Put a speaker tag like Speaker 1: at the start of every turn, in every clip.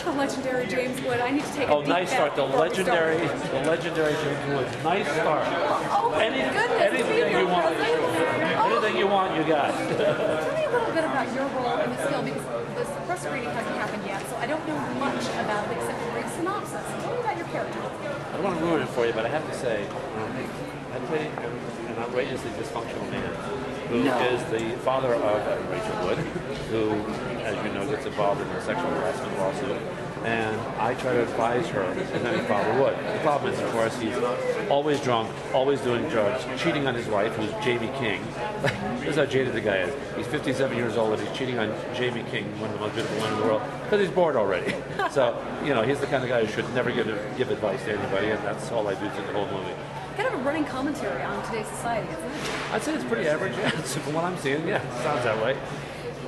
Speaker 1: The legendary James Wood. I need to take a deep
Speaker 2: nice start. The legendary James Wood. Nice start.
Speaker 1: Oh my goodness.
Speaker 2: Anything you want. Anything you want, you got.
Speaker 1: Tell me a little bit about your role in this film, because this press screening hasn't happened yet, so I don't know much about it except for a brief synopsis. Tell me about your character.
Speaker 2: I don't want to ruin it for you, but I have to say, I play an outrageously dysfunctional man who is the father of Rachel Wood, who, as you know, gets involved in a sexual harassment lawsuit. And I try to advise her as any father would. The problem is, of course, he's always drunk, always doing drugs, cheating on his wife, who's Jamie King. This is how jaded the guy is. He's 57 years old and he's cheating on Jamie King, one of the most beautiful women in the world, because he's bored already. So, you know, he's the kind of guy who should never give advice to anybody, and that's all I do through the whole movie.
Speaker 1: Kind of a running commentary on today's society, isn't it?
Speaker 2: I'd say it's pretty average, yeah. From what I'm seeing, yeah, it sounds that way.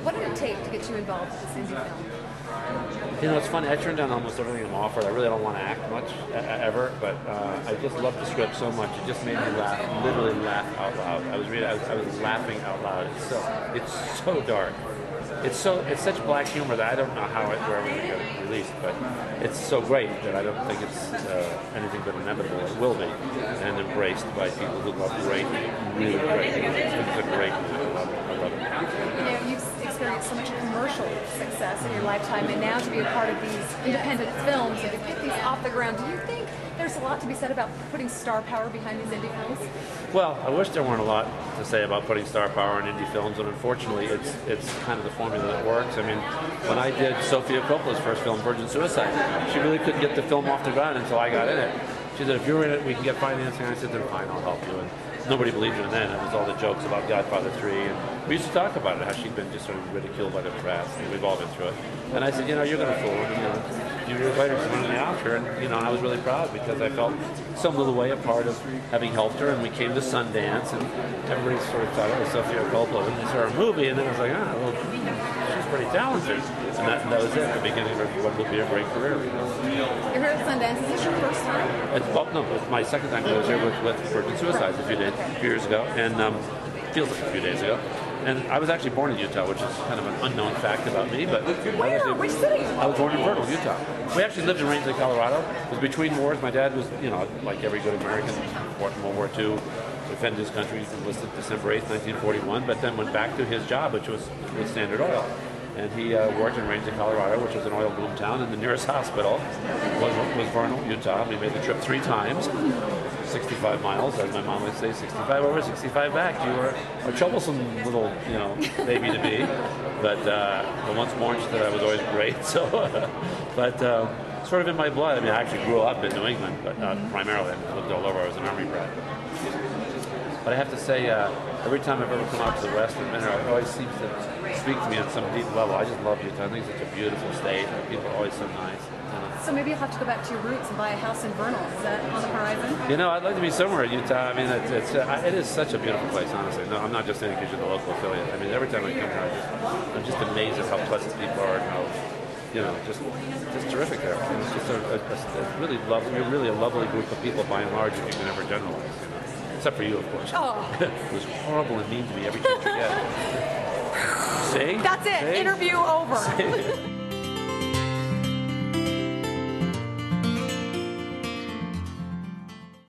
Speaker 1: What did it take to get you involved with this indie film?
Speaker 2: You know, it's funny. I turned down almost everything I'm offered. I really don't want to act much ever, but I just love the script so much. It just made me laugh, literally laugh out loud. I was laughing out loud. It's so dark. It's such black humor that I don't know how it where it will get released, but it's so great that I don't think it's anything but inevitable. It will be, and embraced by people who love great, really great. It's a great movie. I love it.
Speaker 1: You know, you've experienced so much commercial success in your lifetime, and now to be a part of these independent films and to get these off the ground, do you think there's a lot to be said about putting star power behind these indie films?
Speaker 2: Well, I wish there weren't a lot to say about putting star power in indie films, but unfortunately, it's kind of the formula that works. I mean, when I did Sofia Coppola's first film, Virgin Suicide, she really couldn't get the film off the ground until I got in it. She said, if you're in it, we can get financing. I said, then fine, I'll help you. And nobody believed her then. It was all the jokes about Godfather 3. And we used to talk about it, how she'd been just sort of ridiculed by the press. And we've all been through it. And I said, you know, you're going to fool her. You know, a few years later, she went in the Oscar. And, you know, I was really proud because I felt some little way a part of having helped her. And we came to Sundance, and everybody sort of thought, oh, Sofia Coppola, and they saw her movie. And then I was like, well, she's pretty talented. And that was it, the beginning of what will be a great career.
Speaker 1: You're here at Sundance. Is this your first time?
Speaker 2: No, it's my second time. I was here with Virgin Suicides a few years ago, and feels like a few days ago. And I was actually born in Utah, which is kind of an unknown fact about me. But
Speaker 1: where? Which city?
Speaker 2: I was born in Vernal, Utah. We actually lived in Rangeley, Colorado. It was between wars. My dad was, you know, like every good American, fought in World War II, defended his country. He enlisted December 8th, 1941, but then went back to his job, which was with Standard Oil. And he worked in Rangeley, Colorado, which was an oil boom town, and the nearest hospital was Vernal, Utah. We made the trip 3 times, 65 miles, as my mom would say, 65 over, 65 back. You were a troublesome little, you know, baby to be, but once born, she said I was always great. So, but sort of in my blood. I mean, I actually grew up in New England, but primarily I lived all over. I was an Army brat. But I have to say, every time I've ever come out to the West and been there, it always seems to speak to me on some deep level. I just love Utah. I think it's such a beautiful state. People are always so nice.
Speaker 1: So maybe you'll have to go back to your roots and buy a house in Vernal. Is that on the horizon?
Speaker 2: You know, I'd like to be somewhere in Utah. I mean, it is such a beautiful place, honestly. No, I'm not just saying because you're the local affiliate. I mean, every time I come here, I'm just amazed at how pleasant people are and how, you know, just terrific there. I mean, it's just a really lovely, really a lovely group of people by and large, if you can ever generalize. You know? Except for you, of course.
Speaker 1: Oh.
Speaker 2: It was horrible and mean to me every chance you get. See?
Speaker 1: That's it.
Speaker 2: See?
Speaker 1: Interview over.
Speaker 2: See?